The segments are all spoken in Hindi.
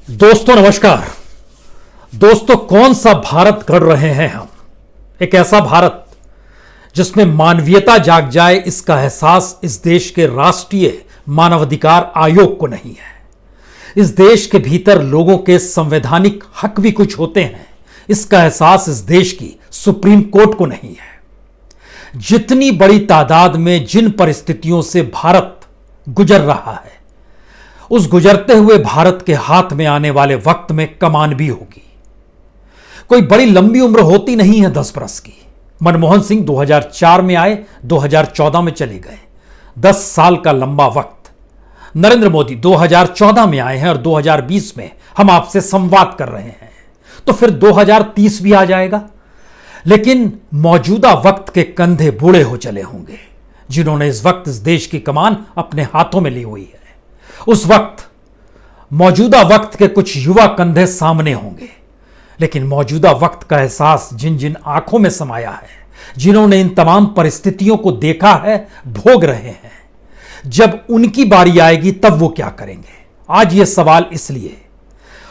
दोस्तों नमस्कार। दोस्तों कौन सा भारत गढ़ रहे हैं हम? एक ऐसा भारत जिसमें मानवीयता जाग जाए, इसका एहसास इस देश के राष्ट्रीय मानवाधिकार आयोग को नहीं है। इस देश के भीतर लोगों के संवैधानिक हक भी कुछ होते हैं, इसका एहसास इस देश की सुप्रीम कोर्ट को नहीं है। जितनी बड़ी तादाद में जिन परिस्थितियों से भारत गुजर रहा है, उस गुजरते हुए भारत के हाथ में आने वाले वक्त में कमान भी होगी। कोई बड़ी लंबी उम्र होती नहीं है 10 बरस की। मनमोहन सिंह 2004 में आए, 2014 में चले गए, 10 साल का लंबा वक्त। नरेंद्र मोदी 2014 में आए हैं और 2020 में हम आपसे संवाद कर रहे हैं, तो फिर 2030 भी आ जाएगा। लेकिन मौजूदा वक्त के कंधे बूढ़े हो चले होंगे, जिन्होंने इस वक्त इस देश की कमान अपने हाथों में ली हुई है। उस वक्त मौजूदा वक्त के कुछ युवा कंधे सामने होंगे, लेकिन मौजूदा वक्त का एहसास जिन जिन आंखों में समाया है, जिन्होंने इन तमाम परिस्थितियों को देखा है, भोग रहे हैं, जब उनकी बारी आएगी तब वो क्या करेंगे? आज ये सवाल इसलिए,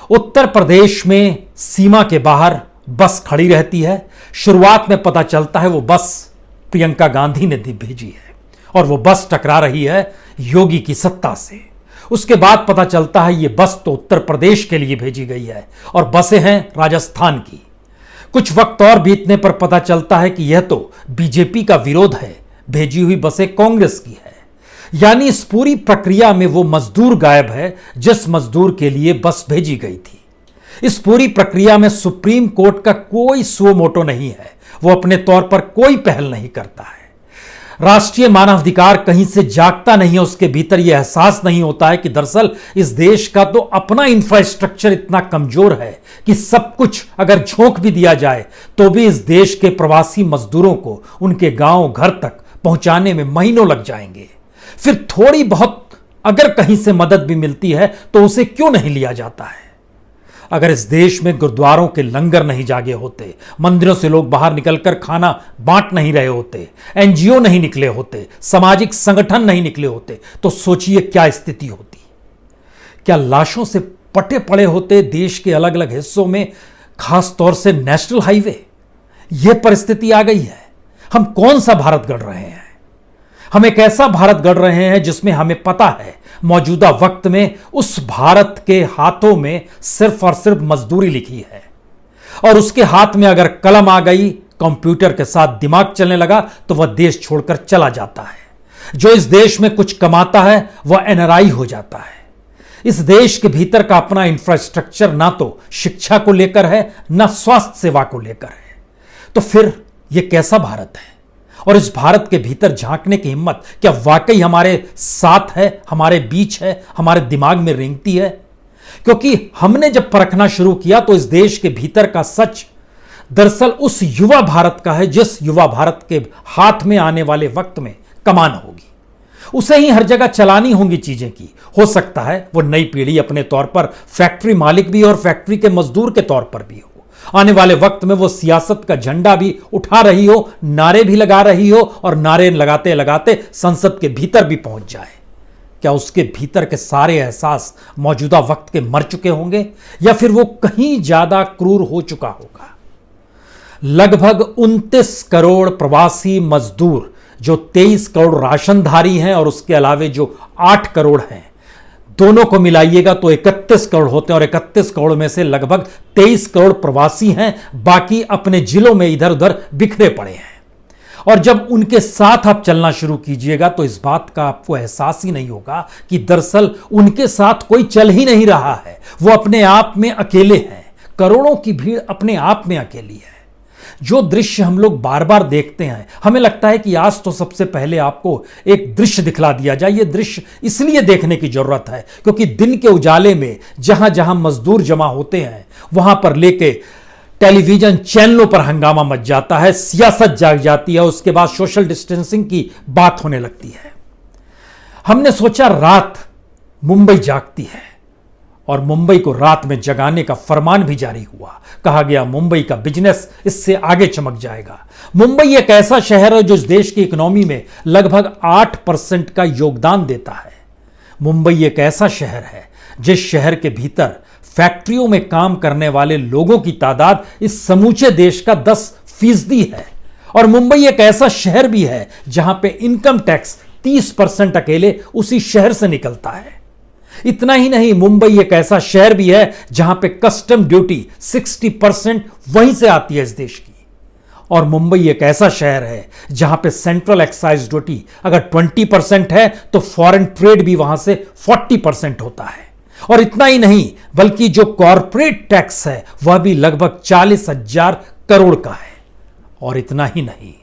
उत्तर प्रदेश में सीमा के बाहर बस खड़ी रहती है। शुरुआत में पता चलता है वो बस प्रियंका गांधी ने भेजी है और वो बस टकरा रही है योगी की सत्ता से। उसके बाद पता चलता है ये बस तो उत्तर प्रदेश के लिए भेजी गई है और बसें हैं राजस्थान की। कुछ वक्त और बीतने पर पता चलता है कि यह तो बीजेपी का विरोध है, भेजी हुई बसें कांग्रेस की है। यानी इस पूरी प्रक्रिया में वो मजदूर गायब है जिस मजदूर के लिए बस भेजी गई थी। इस पूरी प्रक्रिया में सुप्रीम कोर्ट का कोई सुओ मोटो नहीं है, वो अपने तौर पर कोई पहल नहीं करता है। राष्ट्रीय मानवाधिकार कहीं से जागता नहीं है, उसके भीतर यह एहसास नहीं होता है कि दरअसल इस देश का तो अपना इंफ्रास्ट्रक्चर इतना कमजोर है कि सब कुछ अगर झोंक भी दिया जाए तो भी इस देश के प्रवासी मजदूरों को उनके गांव घर तक पहुंचाने में महीनों लग जाएंगे। फिर थोड़ी बहुत अगर कहीं से मदद भी मिलती है तो उसे क्यों नहीं लिया जाता है? अगर इस देश में गुरुद्वारों के लंगर नहीं जागे होते, मंदिरों से लोग बाहर निकलकर खाना बांट नहीं रहे होते, एनजीओ नहीं निकले होते, सामाजिक संगठन नहीं निकले होते, तो सोचिए क्या स्थिति होती। क्या लाशों से पटे पड़े होते देश के अलग अलग हिस्सों में, खास तौर से नेशनल हाईवे? यह परिस्थिति आ गई है। हम कौन सा भारत गढ़ रहे हैं? हम एक ऐसा भारत गढ़ रहे हैं जिसमें हमें पता है मौजूदा वक्त में उस भारत के हाथों में सिर्फ और सिर्फ मजदूरी लिखी है, और उसके हाथ में अगर कलम आ गई, कंप्यूटर के साथ दिमाग चलने लगा, तो वह देश छोड़कर चला जाता है। जो इस देश में कुछ कमाता है वह एनआरआई हो जाता है। इस देश के भीतर का अपना इंफ्रास्ट्रक्चर ना तो शिक्षा को लेकर है, ना स्वास्थ्य सेवा को लेकर है। तो फिर यह कैसा भारत है? और इस भारत के भीतर झांकने की हिम्मत क्या वाकई हमारे साथ है, हमारे बीच है, हमारे दिमाग में रेंगती है? क्योंकि हमने जब परखना शुरू किया तो इस देश के भीतर का सच दरअसल उस युवा भारत का है जिस युवा भारत के हाथ में आने वाले वक्त में कमान होगी। उसे ही हर जगह चलानी होंगी चीजें की। हो सकता है वो नई पीढ़ी अपने तौर पर फैक्ट्री मालिक भी और फैक्ट्री के मजदूर के तौर पर भी हो। आने वाले वक्त में वो सियासत का झंडा भी उठा रही हो, नारे भी लगा रही हो, और नारे लगाते लगाते संसद के भीतर भी पहुंच जाए। क्या उसके भीतर के सारे एहसास मौजूदा वक्त के मर चुके होंगे, या फिर वो कहीं ज्यादा क्रूर हो चुका होगा? लगभग 29 करोड़ प्रवासी मजदूर, जो 23 करोड़ राशनधारी हैं और उसके अलावे जो 8 करोड़ हैं, दोनों को मिलाइएगा तो 31 करोड़ होते हैं, और 31 करोड़ में से लगभग 23 करोड़ प्रवासी हैं, बाकी अपने जिलों में इधर उधर बिखरे पड़े हैं। और जब उनके साथ आप चलना शुरू कीजिएगा तो इस बात का आपको एहसास ही नहीं होगा कि दरअसल उनके साथ कोई चल ही नहीं रहा है, वो अपने आप में अकेले हैं। करोड़ों की भीड़ अपने आप में अकेली है। जो दृश्य हम लोग बार बार देखते हैं, हमें लगता है कि आज तो सबसे पहले आपको एक दृश्य दिखला दिया जाए। यह दृश्य इसलिए देखने की जरूरत है क्योंकि दिन के उजाले में जहां जहां मजदूर जमा होते हैं, वहां पर लेके टेलीविजन चैनलों पर हंगामा मच जाता है, सियासत जाग जाती है, उसके बाद सोशल डिस्टेंसिंग की बात होने लगती है। हमने सोचा रात मुंबई जागती है, और मुंबई को रात में जगाने का फरमान भी जारी हुआ। कहा गया मुंबई का बिजनेस इससे आगे चमक जाएगा। मुंबई एक ऐसा शहर है जो इस देश की इकोनॉमी में लगभग 8% का योगदान देता है। मुंबई एक ऐसा शहर है जिस शहर के भीतर फैक्ट्रियों में काम करने वाले लोगों की तादाद इस समूचे देश का 10% है। और मुंबई एक ऐसा शहर भी है जहां पे इनकम टैक्स 30% अकेले उसी शहर से निकलता है। इतना ही नहीं, मुंबई एक ऐसा शहर भी है जहां पे कस्टम ड्यूटी 60% वहीं से आती है इस देश की। और मुंबई एक ऐसा शहर है जहां पे सेंट्रल एक्साइज ड्यूटी अगर 20% है तो फॉरेन ट्रेड भी वहां से 40% होता है। और इतना ही नहीं, बल्कि जो कॉरपोरेट टैक्स है वह भी लगभग 40,000 करोड़ का है। और इतना ही नहीं,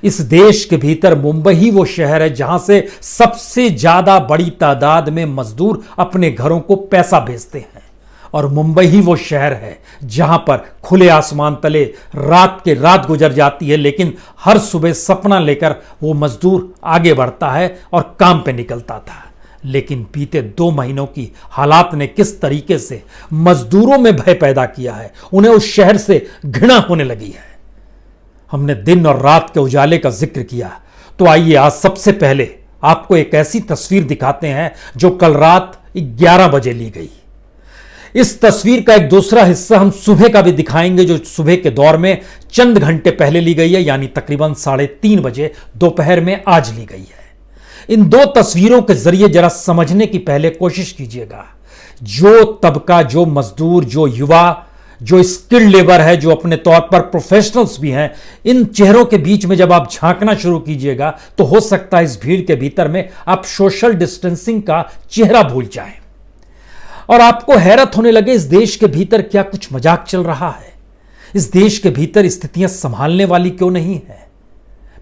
इस देश के भीतर मुंबई ही वो शहर है जहां से सबसे ज्यादा बड़ी तादाद में मजदूर अपने घरों को पैसा भेजते हैं। और मुंबई ही वो शहर है जहां पर खुले आसमान तले रात के रात गुजर जाती है, लेकिन हर सुबह सपना लेकर वो मजदूर आगे बढ़ता है और काम पे निकलता था। लेकिन बीते 2 महीनों की हालात ने किस तरीके से मजदूरों में भय पैदा किया है, उन्हें उस शहर से घृणा होने लगी है। हमने दिन और रात के उजाले का जिक्र किया, तो आइए आज सबसे पहले आपको एक ऐसी तस्वीर दिखाते हैं जो कल रात 11 बजे ली गई। इस तस्वीर का एक दूसरा हिस्सा हम सुबह का भी दिखाएंगे, जो सुबह के दौर में चंद घंटे पहले ली गई है, यानी तकरीबन 3:30 बजे दोपहर में आज ली गई है। इन 2 तस्वीरों के जरिए जरा समझने की पहले कोशिश कीजिएगा। जो तबका, जो मजदूर, जो युवा, जो स्किल्ड लेबर है, जो अपने तौर पर प्रोफेशनल्स भी हैं, इन चेहरों के बीच में जब आप झांकना शुरू कीजिएगा तो हो सकता है इस भीड़ के भीतर में आप सोशल डिस्टेंसिंग का चेहरा भूल जाएं और आपको हैरत होने लगे इस देश के भीतर क्या कुछ मजाक चल रहा है। इस देश के भीतर स्थितियां संभालने वाली क्यों नहीं है।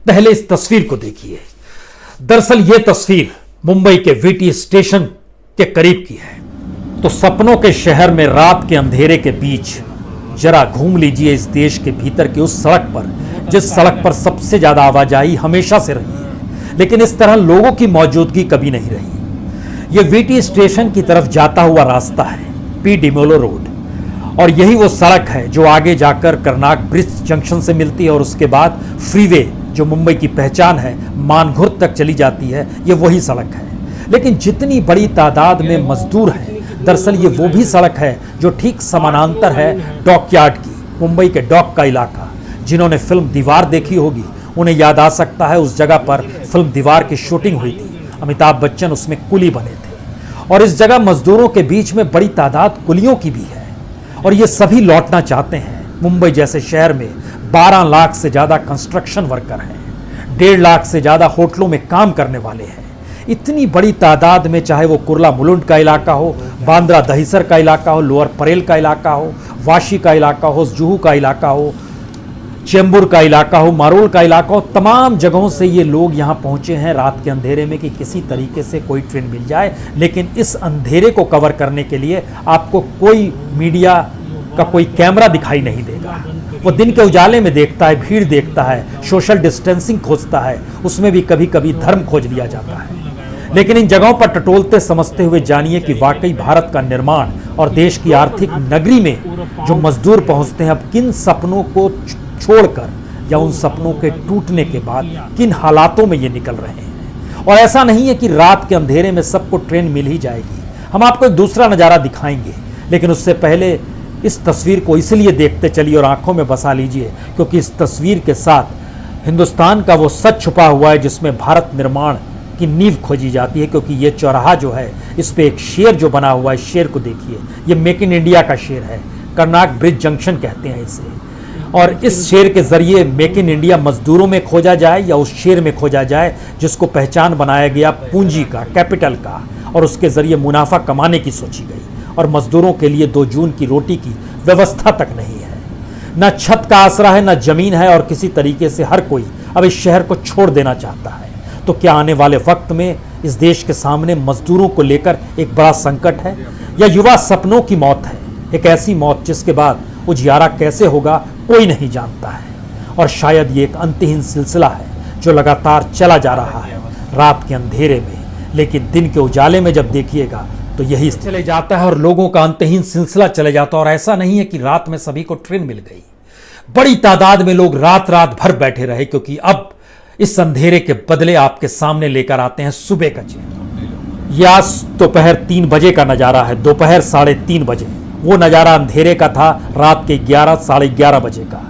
पहले इस तस्वीर को देखिए। दरअसल यह तस्वीर मुंबई के वीटी स्टेशन के करीब की है। तो सपनों के शहर में रात के अंधेरे के बीच जरा घूम लीजिए इस देश के भीतर की उस सड़क पर, जिस सड़क पर सबसे ज्यादा आवाजाही हमेशा से रही है, लेकिन इस तरह लोगों की मौजूदगी कभी नहीं रही। यह वीटी स्टेशन की तरफ जाता हुआ रास्ता है, पी डिमोलो रोड, और यही वो सड़क है जो आगे जाकर कर्नाक ब्रिज जंक्शन से मिलती है और उसके बाद फ्रीवे जो मुंबई की पहचान है मानघुर तक चली जाती है। ये वही सड़क है। लेकिन जितनी बड़ी तादाद में मजदूर हैं, दरअसल ये वो भी सड़क है जो ठीक समानांतर है डॉकयार्ड की, मुंबई के डॉक का इलाका। जिन्होंने फिल्म दीवार देखी होगी उन्हें याद आ सकता है उस जगह पर फिल्म दीवार की शूटिंग हुई थी। अमिताभ बच्चन उसमें कुली बने थे और इस जगह मजदूरों के बीच में बड़ी तादाद कुलियों की भी है और ये सभी लौटना चाहते हैं। मुंबई जैसे शहर में 12 लाख से ज़्यादा कंस्ट्रक्शन वर्कर हैं, 1.5 लाख से ज़्यादा होटलों में काम करने वाले हैं। इतनी बड़ी तादाद में, चाहे वो कुर्ला मुलुंड का इलाका हो, बांद्रा दहिसर का इलाका हो, लोअर परेल का इलाका हो, वाशी का इलाका हो, जुहू का इलाका हो, चेंबूर का इलाका हो, मारोल का इलाका हो, तमाम जगहों से ये लोग यहाँ पहुँचे हैं रात के अंधेरे में कि किसी तरीके से कोई ट्रेन मिल जाए। लेकिन इस अंधेरे को कवर करने के लिए आपको कोई मीडिया का कोई कैमरा दिखाई नहीं देगा। वो दिन के उजाले में देखता है, भीड़ देखता है, सोशल डिस्टेंसिंग खोजता है, उसमें भी कभी कभी धर्म खोज लिया जाता है। लेकिन इन जगहों पर टटोलते समझते हुए जानिए कि वाकई भारत का निर्माण और देश की आर्थिक नगरी में जो मजदूर पहुंचते हैं अब किन सपनों को छोड़कर या उन सपनों के टूटने के बाद किन हालातों में ये निकल रहे हैं। और ऐसा नहीं है कि रात के अंधेरे में सबको ट्रेन मिल ही जाएगी। हम आपको एक दूसरा नज़ारा दिखाएंगे, लेकिन उससे पहले इस तस्वीर को इसलिए देखते चलिए और आंखों में बसा लीजिए क्योंकि इस तस्वीर के साथ हिंदुस्तान का वो सच छुपा हुआ है जिसमें भारत निर्माण की नींव खोजी जाती है। क्योंकि ये चौराहा जो है, इस पे एक शेर जो बना हुआ है, शेर को देखिए, ये मेक इन इंडिया का शेर है। कर्नाक ब्रिज जंक्शन कहते हैं इसे। और इस शेर के जरिए मेक इन इंडिया मजदूरों में खोजा जाए या उस शेर में खोजा जाए जिसको पहचान बनाया गया पूंजी का, कैपिटल का, और उसके जरिए मुनाफा कमाने की सोची गई। और मजदूरों के लिए 2 जून की रोटी की व्यवस्था तक नहीं है, न छत का आसरा है, न जमीन है, और किसी तरीके से हर कोई अब इस शहर को छोड़ देना चाहता है। तो क्या आने वाले वक्त में इस देश के सामने मजदूरों को लेकर एक बड़ा संकट है या युवा सपनों की मौत है? एक ऐसी मौत जिसके बाद उजियारा कैसे होगा कोई नहीं जानता है। और शायद ये एक अंतहीन सिलसिला है जो लगातार चला जा रहा है रात के अंधेरे में, लेकिन दिन के उजाले में जब देखिएगा तो यही चले जाता है और लोगों का अंतहीन सिलसिला चले जाता है। और ऐसा नहीं है कि रात में सभी को ट्रेन मिल गई, बड़ी तादाद में लोग रात रात भर बैठे रहे, क्योंकि अब इस अंधेरे के बदले आपके सामने लेकर आते हैं सुबह का चेहरा। यह आज दोपहर 3 बजे का नजारा है, दोपहर 3:30 बजे, वो नज़ारा अंधेरे का था, रात के 11 साढ़े 11 बजे का।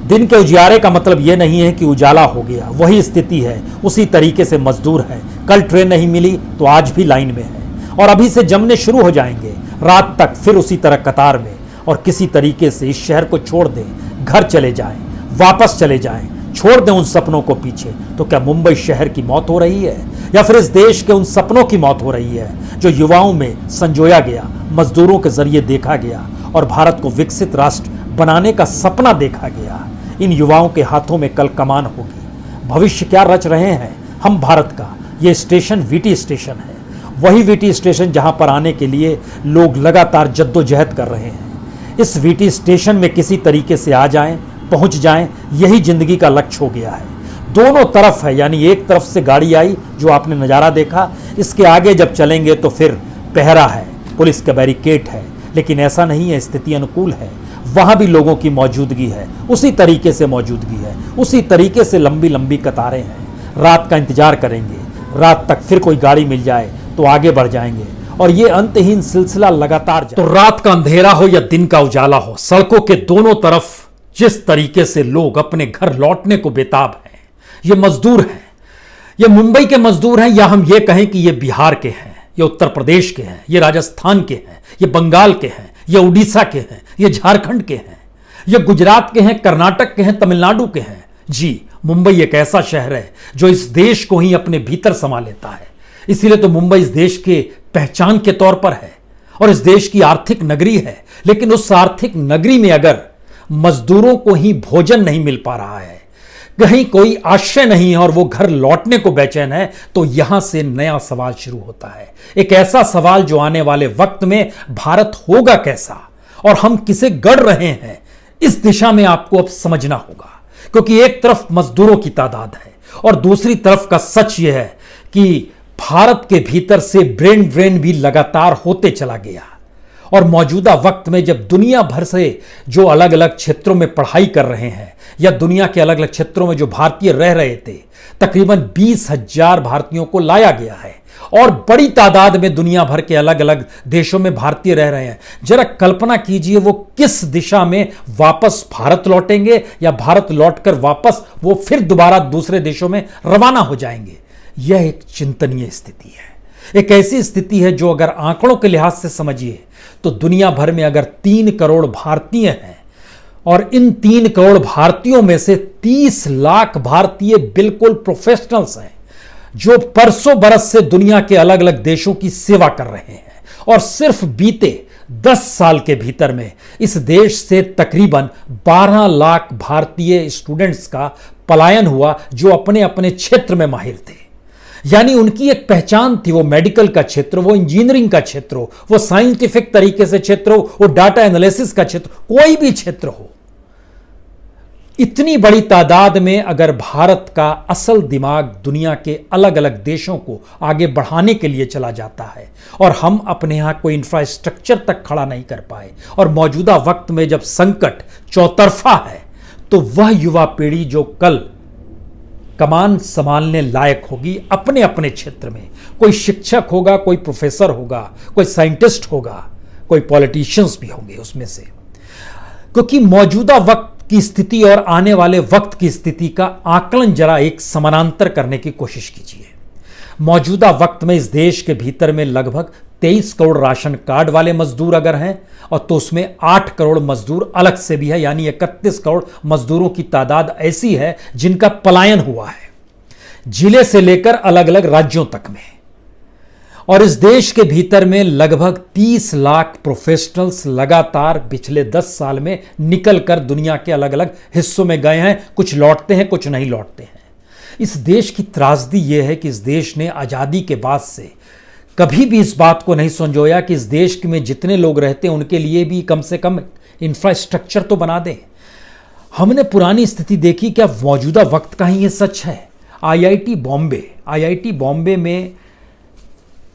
दिन के उजियारे का मतलब ये नहीं है कि उजाला हो गया, वही स्थिति है, उसी तरीके से मजदूर हैं। कल ट्रेन नहीं मिली तो आज भी लाइन में है और अभी से जमने शुरू हो जाएंगे, रात तक फिर उसी तरह कतार में। और किसी तरीके से इस शहर को छोड़ दें, घर चले जाएं, वापस चले जाएं, छोड़ दें उन सपनों को पीछे। तो क्या मुंबई शहर की मौत हो रही है या फिर इस देश के उन सपनों की मौत हो रही है जो युवाओं में संजोया गया, मजदूरों के जरिए देखा गया और भारत को विकसित राष्ट्र बनाने का सपना देखा गया? इन युवाओं के हाथों में कल कमान होगी। भविष्य क्या रच रहे हैं हम भारत का? ये स्टेशन वीटी स्टेशन है, वही वीटी स्टेशन जहां पर आने के लिए लोग लगातार जद्दोजहद कर रहे हैं। इस वीटी स्टेशन में किसी तरीके से आ जाएं, पहुंच जाएं, यही जिंदगी का लक्ष्य हो गया है। दोनों तरफ है, यानी एक तरफ से गाड़ी आई जो आपने नज़ारा देखा, इसके आगे जब चलेंगे तो फिर पहरा है, पुलिस का बैरिकेड है। लेकिन ऐसा नहीं है, स्थिति अनुकूल है, वहां भी लोगों की मौजूदगी है, उसी तरीके से मौजूदगी है, उसी तरीके से लंबी लंबी कतारें हैं। रात का इंतजार करेंगे, रात तक फिर कोई गाड़ी मिल जाए तो आगे बढ़ जाएंगे और ये अंतहीन सिलसिला लगातार जाए। तो रात का अंधेरा हो या दिन का उजाला हो, सड़कों के दोनों तरफ जिस तरीके से लोग अपने घर लौटने को बेताब हैं, ये मजदूर हैं, ये मुंबई के मजदूर हैं, या हम ये कहें कि ये बिहार के हैं, ये उत्तर प्रदेश के हैं, ये राजस्थान के हैं, ये बंगाल के हैं, ये उड़ीसा के हैं, ये झारखंड के हैं, ये गुजरात के हैं, कर्नाटक के हैं, तमिलनाडु के हैं। जी, मुंबई एक ऐसा शहर है जो इस देश को ही अपने भीतर समा लेता है। इसीलिए तो मुंबई इस देश के पहचान के तौर पर है और इस देश की आर्थिक नगरी है। लेकिन उस आर्थिक नगरी में अगर मजदूरों को ही भोजन नहीं मिल पा रहा है, कहीं कोई आश्रय नहीं है और वो घर लौटने को बेचैन है, तो यहां से नया सवाल शुरू होता है। एक ऐसा सवाल जो आने वाले वक्त में भारत होगा कैसा और हम किसे गढ़ रहे हैं, इस दिशा में आपको अब समझना होगा। क्योंकि एक तरफ मजदूरों की तादाद है और दूसरी तरफ का सच यह है कि भारत के भीतर से ब्रेन ड्रेन भी लगातार होते चला गया। और मौजूदा वक्त में जब दुनिया भर से जो अलग अलग क्षेत्रों में पढ़ाई कर रहे हैं या दुनिया के अलग अलग क्षेत्रों में जो भारतीय रह रहे थे, तकरीबन 20,000 भारतीयों को लाया गया है और बड़ी तादाद में दुनिया भर के अलग अलग देशों में भारतीय रह रहे हैं। जरा कल्पना कीजिए वो किस दिशा में वापस भारत लौटेंगे या भारत लौटकर वापस वो फिर दोबारा दूसरे देशों में रवाना हो जाएंगे। यह एक चिंतनीय स्थिति है, एक ऐसी स्थिति है जो अगर आंकड़ों के लिहाज से समझिए तो दुनिया भर में अगर 3 करोड़ भारतीय हैं और इन 3 करोड़ भारतीयों में से 30 लाख भारतीय बिल्कुल प्रोफेशनल्स हैं जो परसों बरस से दुनिया के अलग अलग देशों की सेवा कर रहे हैं। और सिर्फ बीते 10 साल के भीतर में इस देश से तकरीबन 12 लाख भारतीय स्टूडेंट्स का पलायन हुआ जो अपने अपने क्षेत्र में माहिर थे। यानी उनकी एक पहचान थी, वो मेडिकल का क्षेत्र, वो इंजीनियरिंग का क्षेत्र हो, वो साइंटिफिक तरीके से क्षेत्र हो, वो डाटा एनालिसिस का क्षेत्र, कोई भी क्षेत्र हो। इतनी बड़ी तादाद में अगर भारत का असल दिमाग दुनिया के अलग अलग देशों को आगे बढ़ाने के लिए चला जाता है और हम अपने यहां कोई इंफ्रास्ट्रक्चर तक खड़ा नहीं कर पाए और मौजूदा वक्त में जब संकट चौतरफा है, तो वह युवा पीढ़ी जो कल कमान संभालने लायक होगी अपने अपने क्षेत्र में, कोई शिक्षक होगा, कोई प्रोफेसर होगा, कोई साइंटिस्ट होगा, कोई पॉलिटिशियंस भी होंगे उसमें से। क्योंकि मौजूदा वक्त की स्थिति और आने वाले वक्त की स्थिति का आकलन जरा एक समानांतर करने की कोशिश कीजिए। मौजूदा वक्त में इस देश के भीतर में लगभग 23 करोड़ राशन कार्ड वाले मजदूर अगर हैं और तो उसमें 8 करोड़ मजदूर अलग से भी है, यानी 31 करोड़ मजदूरों की तादाद ऐसी है जिनका पलायन हुआ है जिले से लेकर अलग अलग राज्यों तक में। और इस देश के भीतर में लगभग 30 लाख प्रोफेशनल्स लगातार पिछले 10 साल में निकल कर दुनिया के अलग अलग हिस्सों में गए हैं। कुछ लौटते हैं, कुछ नहीं लौटते हैं। इस देश की त्रासदी यह है कि इस देश ने आज़ादी के बाद से कभी भी इस बात को नहीं संजोया कि इस देश में जितने लोग रहते हैं उनके लिए भी कम से कम इंफ्रास्ट्रक्चर तो बना दें। हमने पुरानी स्थिति देखी, क्या मौजूदा वक्त का ही ये सच है? आईआईटी बॉम्बे में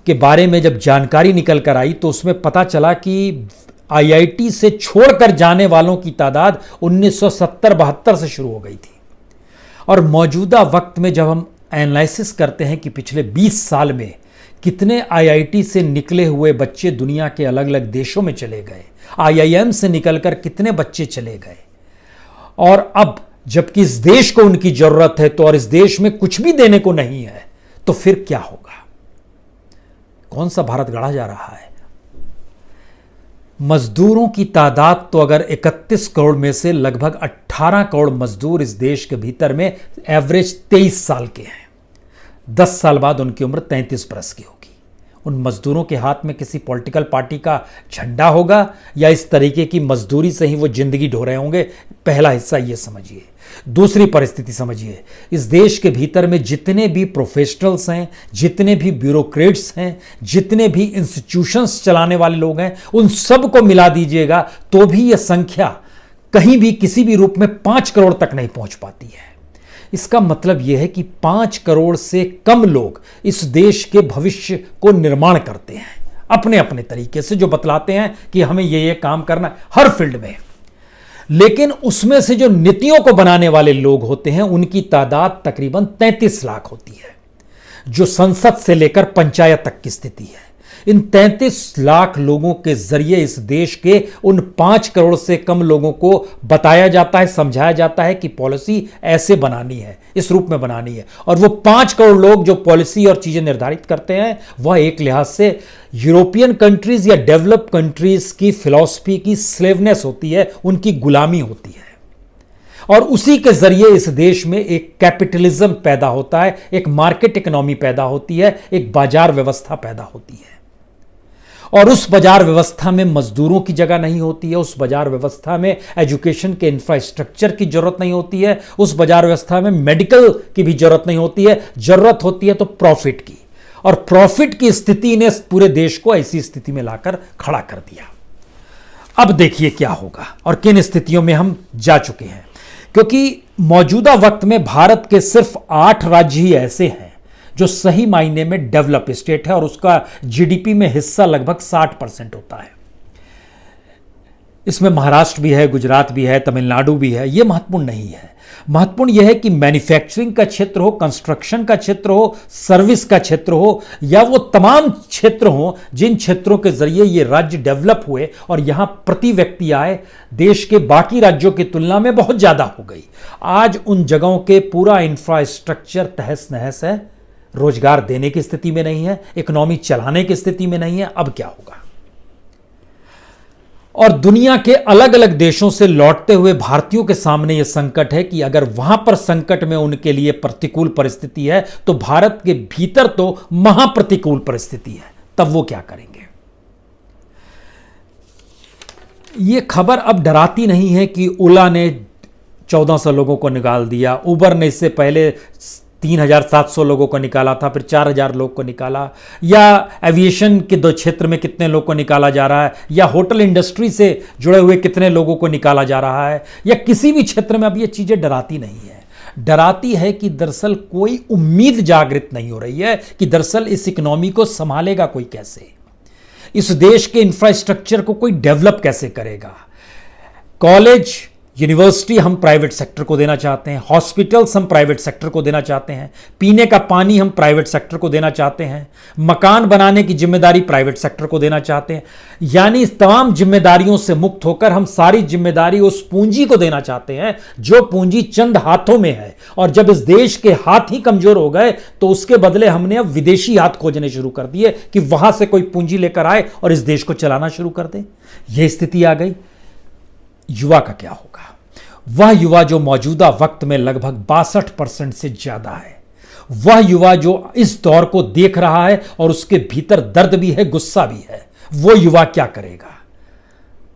के बारे में जब जानकारी निकल कर आई तो उसमें पता चला कि आईआईटी से छोड़कर जाने वालों की तादाद 1970-72 से शुरू हो गई थी। और मौजूदा वक्त में जब हम एनालिसिस करते हैं कि पिछले 20 साल में कितने आईआईटी से निकले हुए बच्चे दुनिया के अलग अलग देशों में चले गए, आईआईएम से निकलकर कितने बच्चे चले गए। और अब जबकि इस देश को उनकी जरूरत है तो और इस देश में कुछ भी देने को नहीं है, तो फिर क्या होगा? कौन सा भारत गढ़ा जा रहा है? मजदूरों की तादाद तो अगर 31 करोड़ में से लगभग 18 करोड़ मजदूर इस देश के भीतर में एवरेज 23 साल के हैं, 10 साल बाद उनकी उम्र 33 बरस की होगी। उन मजदूरों के हाथ में किसी पॉलिटिकल पार्टी का झंडा होगा या इस तरीके की मजदूरी से ही वो जिंदगी ढो रहे होंगे? पहला हिस्सा ये समझिए। दूसरी परिस्थिति समझिए, इस देश के भीतर में जितने भी प्रोफेशनल्स हैं, जितने भी ब्यूरोक्रेट्स हैं, जितने भी इंस्टीट्यूशंस चलाने वाले लोग हैं, उन सबको मिला दीजिएगा तो भी यह संख्या कहीं भी किसी भी रूप में 5 करोड़ तक नहीं पहुंच पाती है। इसका मतलब यह है कि 5 करोड़ से कम लोग इस देश के भविष्य को निर्माण करते हैं अपने अपने तरीके से, जो बतलाते हैं कि हमें ये काम करना है हर फील्ड में। लेकिन उसमें से जो नीतियों को बनाने वाले लोग होते हैं उनकी तादाद तकरीबन 33 लाख होती है, जो संसद से लेकर पंचायत तक की स्थिति है। इन 33 लाख लोगों के जरिए इस देश के उन 5 करोड़ से कम लोगों को बताया जाता है, समझाया जाता है कि पॉलिसी ऐसे बनानी है, इस रूप में बनानी है। और वो 5 करोड़ लोग जो पॉलिसी और चीजें निर्धारित करते हैं, वह एक लिहाज से यूरोपियन कंट्रीज या डेवलप कंट्रीज की फिलॉसफी की स्लेवनेस होती है, उनकी गुलामी होती है। और उसी के जरिए इस देश में एक कैपिटलिज्म पैदा होता है, एक मार्केट इकोनॉमी पैदा होती है, एक बाजार व्यवस्था पैदा होती है। और उस बाजार व्यवस्था में मजदूरों की जगह नहीं होती है, उस बाजार व्यवस्था में एजुकेशन के इंफ्रास्ट्रक्चर की जरूरत नहीं होती है, उस बाजार व्यवस्था में मेडिकल की भी जरूरत नहीं होती है। जरूरत होती है तो प्रॉफिट की, और प्रॉफिट की स्थिति ने पूरे देश को ऐसी स्थिति में लाकर खड़ा कर दिया। अब देखिए क्या होगा और किन स्थितियों में हम जा चुके हैं, क्योंकि मौजूदा वक्त में भारत के सिर्फ 8 राज्य ही ऐसे हैं जो सही मायने में डेवलप स्टेट है और उसका जीडीपी में हिस्सा लगभग 60% होता है। इसमें महाराष्ट्र भी है, गुजरात भी है, तमिलनाडु भी है। यह महत्वपूर्ण नहीं है। महत्वपूर्ण यह है कि मैन्युफैक्चरिंग का क्षेत्र हो, कंस्ट्रक्शन का क्षेत्र हो, सर्विस का क्षेत्र हो, या वो तमाम क्षेत्र हो जिन क्षेत्रों के जरिए ये राज्य डेवलप हुए और यहां प्रति व्यक्ति आय देश के बाकी राज्यों की तुलना में बहुत ज्यादा हो गई। आज उन जगहों के पूरा इंफ्रास्ट्रक्चर तहस नहस है, रोजगार देने की स्थिति में नहीं है, इकोनॉमी चलाने की स्थिति में नहीं है। अब क्या होगा? और दुनिया के अलग अलग देशों से लौटते हुए भारतीयों के सामने यह संकट है कि अगर वहां पर संकट में उनके लिए प्रतिकूल परिस्थिति है तो भारत के भीतर तो महाप्रतिकूल परिस्थिति है, तब वो क्या करेंगे? यह खबर अब डराती नहीं है कि ओला ने 1400 लोगों को निकाल दिया, उबर ने इससे पहले 3700 लोगों को निकाला था, फिर 4000 लोग को निकाला, या एविएशन के 2 क्षेत्र में कितने लोग को निकाला जा रहा है, या होटल इंडस्ट्री से जुड़े हुए कितने लोगों को निकाला जा रहा है, या किसी भी क्षेत्र में। अब ये चीजें डराती नहीं है। डराती है कि दरअसल कोई उम्मीद जागृत नहीं हो रही है कि दरअसल इस इकोनॉमी को संभालेगा कोई कैसे, इस देश के इंफ्रास्ट्रक्चर को कोई डेवलप कैसे करेगा। कॉलेज यूनिवर्सिटी हम प्राइवेट सेक्टर को देना चाहते हैं, हॉस्पिटल्स हम प्राइवेट सेक्टर को देना चाहते हैं, पीने का पानी हम प्राइवेट सेक्टर को देना चाहते हैं, मकान बनाने की जिम्मेदारी प्राइवेट सेक्टर को देना चाहते हैं। यानी इस तमाम जिम्मेदारियों से मुक्त होकर हम सारी जिम्मेदारी उस पूंजी को देना चाहते हैं जो पूंजी चंद हाथों में है। और जब इस देश के हाथ ही कमजोर हो गए तो उसके बदले हमने अब विदेशी हाथ खोजने शुरू कर दिए कि वहां से कोई पूंजी लेकर आए और इस देश को चलाना शुरू कर दे। यह स्थिति आ गई। युवा का क्या होगा? वह युवा जो मौजूदा वक्त में लगभग 62% से ज्यादा है, वह युवा जो इस दौर को देख रहा है और उसके भीतर दर्द भी है, गुस्सा भी है, वो युवा क्या करेगा?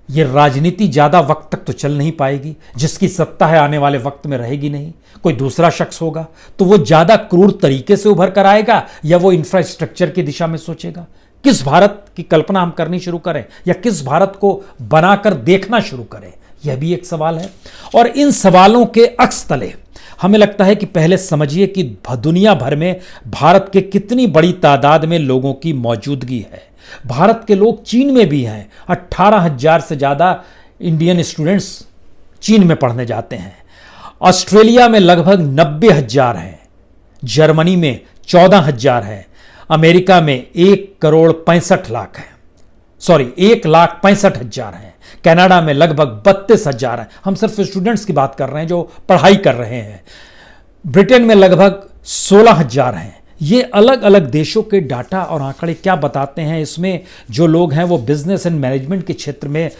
यह राजनीति ज्यादा वक्त तक तो चल नहीं पाएगी। जिसकी सत्ता है आने वाले वक्त में रहेगी नहीं, कोई दूसरा शख्स होगा, तो वो ज्यादा क्रूर तरीके से उभर कर आएगा या वो इंफ्रास्ट्रक्चर की दिशा में सोचेगा? किस भारत की कल्पना हम करनी शुरू करें या किस भारत को बनाकर देखना शुरू करें, यह भी एक सवाल है। और इन सवालों के अक्स तले हमें लगता है कि पहले समझिए कि दुनिया भर में भारत के कितनी बड़ी तादाद में लोगों की मौजूदगी है। भारत के लोग चीन में भी हैं। 18,000 से ज्यादा इंडियन स्टूडेंट्स चीन में पढ़ने जाते हैं। ऑस्ट्रेलिया में लगभग 90,000 हैं, जर्मनी में 14,000 हैं, अमेरिका में 1,65,00,000 है, सॉरी 1,65,000 हैं। कनाडा में लगभग 32,000 हैं। हम सिर्फ स्टूडेंट्स की बात कर रहे हैं जो पढ़ाई कर रहे हैं। ब्रिटेन में लगभग 16,000 हैं। ये अलग अलग देशों के डाटा और आंकड़े क्या बताते हैं, इसमें जो लोग हैं वो बिजनेस एंड मैनेजमेंट के क्षेत्र में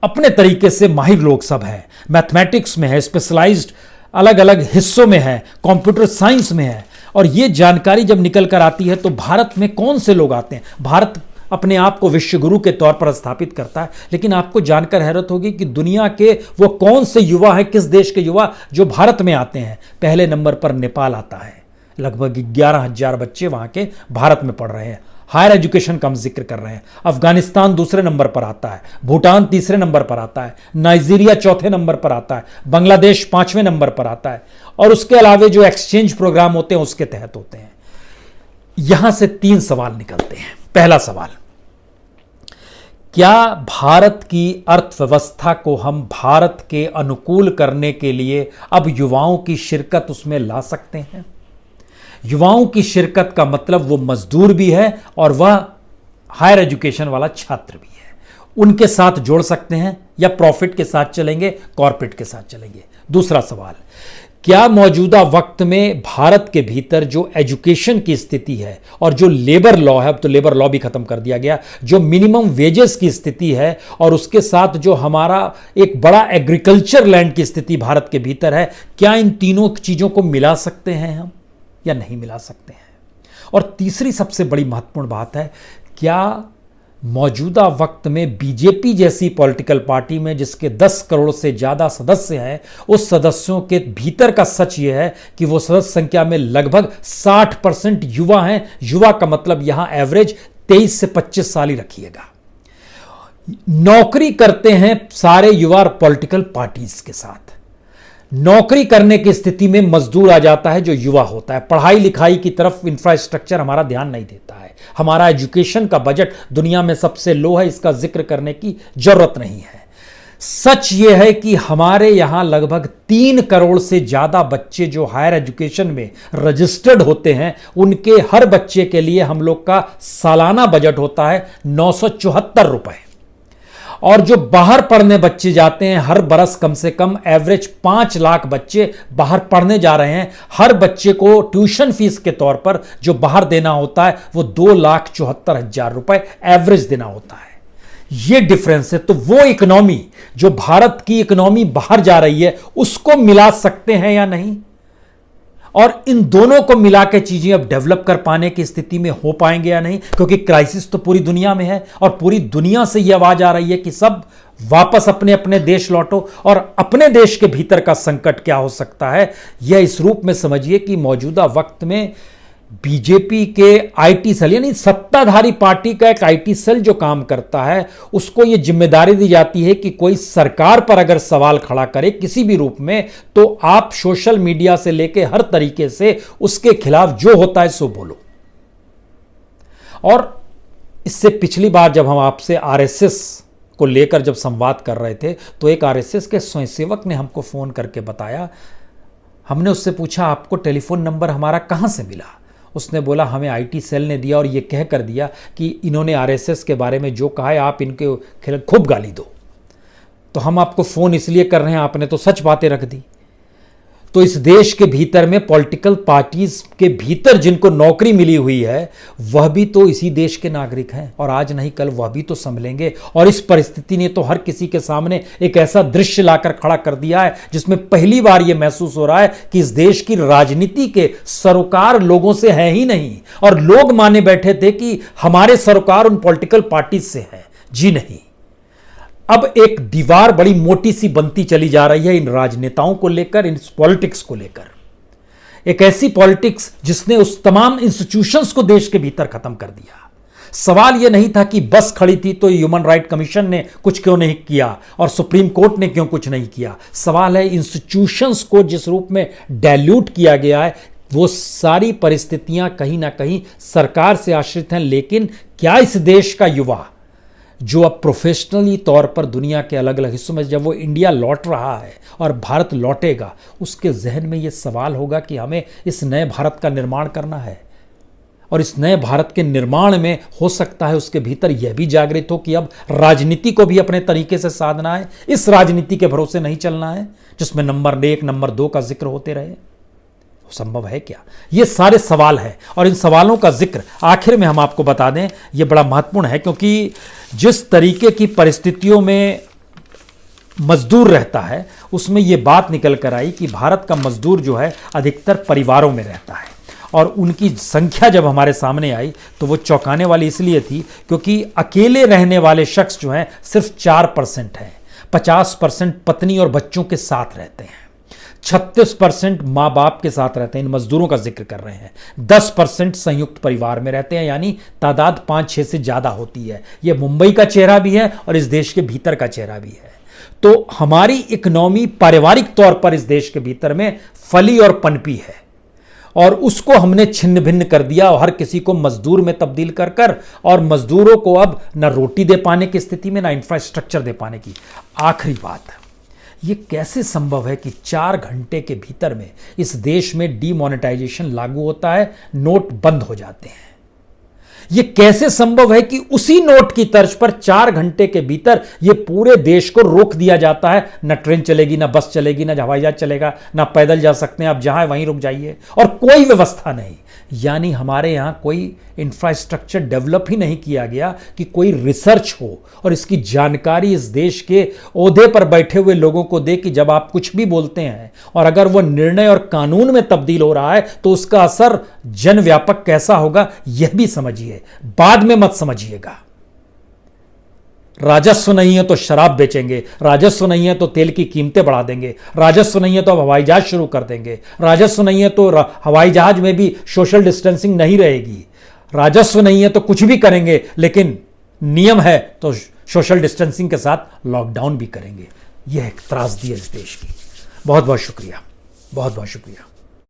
अपने तरीके से माहिर लोग सब हैं। मैथमेटिक्स में है, स्पेशलाइज्ड अलग अलग हिस्सों में है, कंप्यूटर साइंस में है। और ये जानकारी जब निकल कर आती है तो भारत में कौन से लोग आते हैं। भारत अपने आप को विश्व गुरु के तौर पर स्थापित करता है, लेकिन आपको जानकर हैरत होगी कि दुनिया के वो कौन से युवा हैं, किस देश के युवा जो भारत में आते हैं। पहले नंबर पर नेपाल आता है, लगभग 11,000 बच्चे वहां के भारत में पढ़ रहे हैं, हायर एजुकेशन का हम जिक्र कर रहे हैं। अफगानिस्तान दूसरे नंबर पर आता है, भूटान तीसरे नंबर पर आता है, नाइजीरिया चौथे नंबर पर आता है, बांग्लादेश 5वें नंबर पर आता है। और उसके अलावे जो एक्सचेंज प्रोग्राम होते हैं उसके तहत होते हैं। यहां से 3 सवाल निकलते हैं। पहला सवाल, क्या भारत की अर्थव्यवस्था को हम भारत के अनुकूल करने के लिए अब युवाओं की शिरकत उसमें ला सकते हैं? युवाओं की शिरकत का मतलब वो मजदूर भी है और वह हायर एजुकेशन वाला छात्र भी है। उनके साथ जोड़ सकते हैं या प्रॉफिट के साथ चलेंगे, कॉर्पोरेट के साथ चलेंगे? दूसरा सवाल, क्या मौजूदा वक्त में भारत के भीतर जो एजुकेशन की स्थिति है और जो लेबर लॉ है, अब तो लेबर लॉ भी खत्म कर दिया गया, जो मिनिमम वेजेस की स्थिति है और उसके साथ जो हमारा एक बड़ा एग्रीकल्चर लैंड की स्थिति भारत के भीतर है, क्या इन तीनों चीजों को मिला सकते हैं हम या नहीं मिला सकते हैं? और तीसरी सबसे बड़ी महत्वपूर्ण बात है, क्या मौजूदा वक्त में बीजेपी जैसी पॉलिटिकल पार्टी में जिसके 10 करोड़ से ज़्यादा सदस्य हैं, उस सदस्यों के भीतर का सच यह है कि वो सदस्य संख्या में लगभग 60% युवा हैं। युवा का मतलब यहां एवरेज 23 से 25 साल ही रखिएगा। नौकरी करते हैं सारे युवा पॉलिटिकल पार्टीज के साथ। नौकरी करने की स्थिति में मजदूर आ जाता है जो युवा होता है। पढ़ाई लिखाई की तरफ इंफ्रास्ट्रक्चर हमारा ध्यान नहीं देता है। हमारा एजुकेशन का बजट दुनिया में सबसे लो है, इसका जिक्र करने की जरूरत नहीं है। सच यह है कि हमारे यहां लगभग 3 करोड़ से ज्यादा बच्चे जो हायर एजुकेशन में रजिस्टर्ड होते हैं, उनके हर बच्चे के लिए हम लोग का सालाना बजट होता है 974 रुपए। और जो बाहर पढ़ने बच्चे जाते हैं, हर बरस कम से कम एवरेज 5 लाख बच्चे बाहर पढ़ने जा रहे हैं। हर बच्चे को ट्यूशन फीस के तौर पर जो बाहर देना होता है वो 2,74,000 रुपए एवरेज देना होता है। ये डिफरेंस है। तो वो इकोनॉमी जो भारत की इकोनॉमी बाहर जा रही है, उसको मिला सकते हैं या नहीं? और इन दोनों को मिला के चीजें अब डेवलप कर पाने की स्थिति में हो पाएंगे या नहीं? क्योंकि क्राइसिस तो पूरी दुनिया में है और पूरी दुनिया से यह आवाज आ रही है कि सब वापस अपने अपने देश लौटो। और अपने देश के भीतर का संकट क्या हो सकता है, यह इस रूप में समझिए कि मौजूदा वक्त में बीजेपी के आईटी सेल, यानी सत्ताधारी पार्टी का एक आईटी सेल जो काम करता है, उसको यह जिम्मेदारी दी जाती है कि कोई सरकार पर अगर सवाल खड़ा करे किसी भी रूप में, तो आप सोशल मीडिया से लेके हर तरीके से उसके खिलाफ जो होता है सो बोलो। और इससे पिछली बार जब हम आपसे आरएसएस को लेकर जब संवाद कर रहे थे, तो एक आरएसएस के स्वयंसेवक ने हमको फोन करके बताया, हमने उससे पूछा आपको टेलीफोन नंबर हमारा कहां से मिला? उसने बोला हमें आईटी सेल ने दिया और ये कह कर दिया कि इन्होंने आरएसएस के बारे में जो कहा है आप इनके खिलाफ खूब गाली दो। तो हम आपको फोन इसलिए कर रहे हैं, आपने तो सच बातें रख दी। तो इस देश के भीतर में पॉलिटिकल पार्टीज के भीतर जिनको नौकरी मिली हुई है, वह भी तो इसी देश के नागरिक हैं और आज नहीं कल वह भी तो संभलेंगे। और इस परिस्थिति ने तो हर किसी के सामने एक ऐसा दृश्य लाकर खड़ा कर दिया है जिसमें पहली बार यह महसूस हो रहा है कि इस देश की राजनीति के सरोकार लोगों से है ही नहीं। और लोग माने बैठे थे कि हमारे सरोकार उन पॉलिटिकल पार्टीज से है। जी नहीं, अब एक दीवार बड़ी मोटी सी बनती चली जा रही है इन राजनेताओं को लेकर, इन पॉलिटिक्स को लेकर। एक ऐसी पॉलिटिक्स जिसने उस तमाम इंस्टीट्यूशंस को देश के भीतर खत्म कर दिया। सवाल यह नहीं था कि बस खड़ी थी तो ह्यूमन राइट कमीशन ने कुछ क्यों नहीं किया और सुप्रीम कोर्ट ने क्यों कुछ नहीं किया। सवाल है इंस्टीट्यूशंस को जिस रूप में डाइल्यूट किया गया है, वो सारी परिस्थितियां कहीं ना कहीं सरकार से आश्रित हैं। लेकिन क्या इस देश का युवा जो अब प्रोफेशनली तौर पर दुनिया के अलग अलग हिस्सों में, जब वो इंडिया लौट रहा है और भारत लौटेगा, उसके जहन में ये सवाल होगा कि हमें इस नए भारत का निर्माण करना है। और इस नए भारत के निर्माण में हो सकता है उसके भीतर यह भी जागृत हो कि अब राजनीति को भी अपने तरीके से साधना है, इस राजनीति के भरोसे नहीं चलना है जिसमें नंबर 1 नंबर 2 का जिक्र होते रहे। संभव है क्या? ये सारे सवाल हैं और इन सवालों का जिक्र आखिर में हम आपको बता दें, ये बड़ा महत्वपूर्ण है क्योंकि जिस तरीके की परिस्थितियों में मजदूर रहता है उसमें ये बात निकल कर आई कि भारत का मजदूर जो है अधिकतर परिवारों में रहता है और उनकी संख्या जब हमारे सामने आई तो वो चौंकाने वाली इसलिए थी क्योंकि अकेले रहने वाले शख्स जो हैं सिर्फ 4% हैं, 50% पत्नी और बच्चों के साथ रहते हैं, 36% माँ बाप के साथ रहते हैं, इन मजदूरों का जिक्र कर रहे हैं, 10% संयुक्त परिवार में रहते हैं, यानी तादाद 5-6 से ज़्यादा होती है। ये मुंबई का चेहरा भी है और इस देश के भीतर का चेहरा भी है। तो हमारी इकोनॉमी पारिवारिक तौर पर इस देश के भीतर में फली और पनपी है और उसको हमने छिन्न भिन्न कर दिया और हर किसी को मजदूर में तब्दील कर कर और मजदूरों को अब न रोटी दे पाने की स्थिति में, न इंफ्रास्ट्रक्चर दे पाने की। आखिरी बात, ये कैसे संभव है कि 4 घंटे के भीतर में इस देश में डीमोनेटाइजेशन लागू होता है, नोट बंद हो जाते हैं? ये कैसे संभव है कि उसी नोट की तर्ज पर 4 घंटे के भीतर ये पूरे देश को रोक दिया जाता है, न ट्रेन चलेगी, न बस चलेगी, न हवाई जहाज चलेगा, न पैदल जा सकते हैं, आप जहां वहीं रुक जाइए और कोई व्यवस्था नहीं। यानी हमारे यहां कोई इंफ्रास्ट्रक्चर डेवलप ही नहीं किया गया कि कोई रिसर्च हो और इसकी जानकारी इस देश के ओहदे पर बैठे हुए लोगों को दे कि जब आप कुछ भी बोलते हैं और अगर वो निर्णय और कानून में तब्दील हो रहा है तो उसका असर जनव्यापक कैसा होगा यह भी समझिए, बाद में मत समझिएगा। राजस्व नहीं है तो शराब बेचेंगे, राजस्व नहीं है तो तेल की कीमतें बढ़ा देंगे, राजस्व नहीं है तो अब हवाई जहाज शुरू कर देंगे, राजस्व नहीं है तो हवाई जहाज में भी सोशल डिस्टेंसिंग नहीं रहेगी, राजस्व नहीं है तो कुछ भी करेंगे, लेकिन नियम है तो सोशल डिस्टेंसिंग के साथ लॉकडाउन भी करेंगे। यह एक त्रासदी है इस देश की। बहुत बहुत शुक्रिया, बहुत बहुत शुक्रिया।